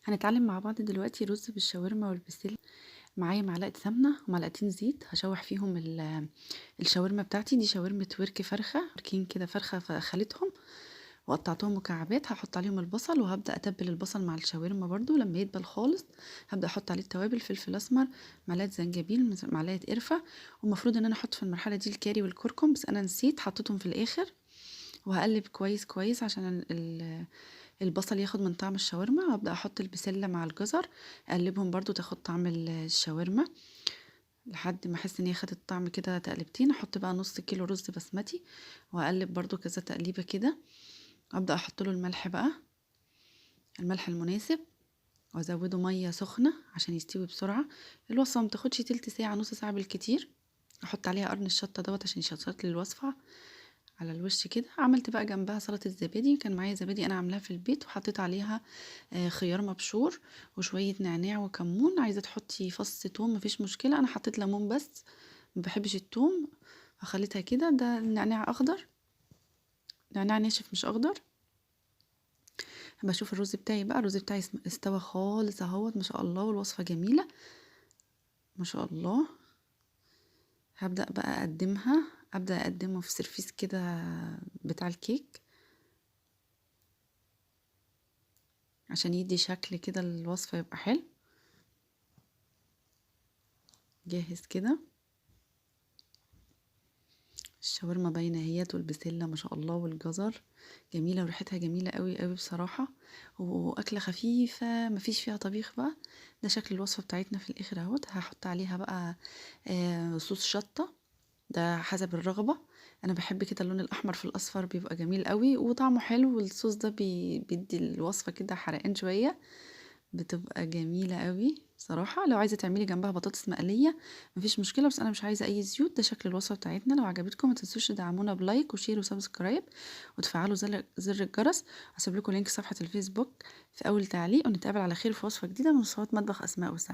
هنتعلم مع بعض دلوقتي رز بالشاورما والبسله. معايا معلقه سمنه ومعلقتين زيت هشوح فيهم الشاورما بتاعتي. دي شاورما ورك فرخه، وركين كده فرخه فخليتهم وقطعتهم مكعبات. هحط عليهم البصل وهبدا اتبل البصل مع الشاورما برضو لما يدبل خالص. هبدا احط عليه التوابل، فلفل اسمر، معلقه زنجبيل، معلقه قرفه. ومفروض ان انا احط في المرحله دي الكاري والكركم، بس انا نسيت حطيتهم في الاخر. وهقلب كويس كويس عشان البصل ياخد من طعم الشاورما. وابدا احط البسله مع الجزر، اقلبهم برضو تاخد طعم الشاورما لحد ما احس ان هي خدت طعم كده تقلبتين. احط بقى نص كيلو رز بسمتي واقلب برضو كذا تقليبه كده. ابدا احط له الملح بقى، الملح المناسب، وازوده ميه سخنه عشان يستوي بسرعه. الوصفه ما تاخدش تلت ساعه، نص ساعه بالكتير. احط عليها قرن الشطه دوت عشان يشطشط لي الوصفه على الوش كده. عملت بقى جنبها سلطه زبادي، كان معايا زبادي انا عاملاها في البيت، وحطيت عليها خيار مبشور وشويه نعناع وكمون. عايزه تحطي فص توم مفيش مشكله، انا حطيت ليمون بس، ما بحبش التوم فخليتها كده. ده النعناع اخضر، نعناع ناشف مش اخضر. بشوف الرز بتاعي بقى، الرز بتاعي استوى خالص اهوت ما شاء الله، والوصفه جميله ما شاء الله. هبدأ بقى اقدمها، ابدأ اقدمه في سيرفيس كده بتاع الكيك عشان يدي شكل كده الوصفة يبقى حلو. جاهز كده، الشاورما باينة اهيت، والبسلة ما شاء الله، والجزر جميلة وريحتها جميلة قوي قوي بصراحة. واكلة خفيفة مفيش فيها طبيخ بقى. ده شكل الوصفة بتاعتنا في الاخر اهوت. هحط عليها بقى صوص شطة، ده حسب الرغبة. انا بحب كده اللون الاحمر في الاصفر بيبقى جميل قوي وطعمه حلو، والصوص ده بيدي الوصفة كده حرقان شوية، بتبقى جميلة قوي بصراحة. لو عايزة تعملي جنبها بطاطس مقلية مفيش مشكلة، بس انا مش عايزة اي زيوت. ده شكل الوصفة بتاعتنا. لو عجبتكم ما تنسوش تدعمونا بلايك وشير وسبسكرايب وتفعلوا زر الجرس. هسيب لكم لينك صفحة الفيسبوك في اول تعليق، ونتقابل على خير في وصفة جديدة من وصفات مطبخ اسماء وسلمى.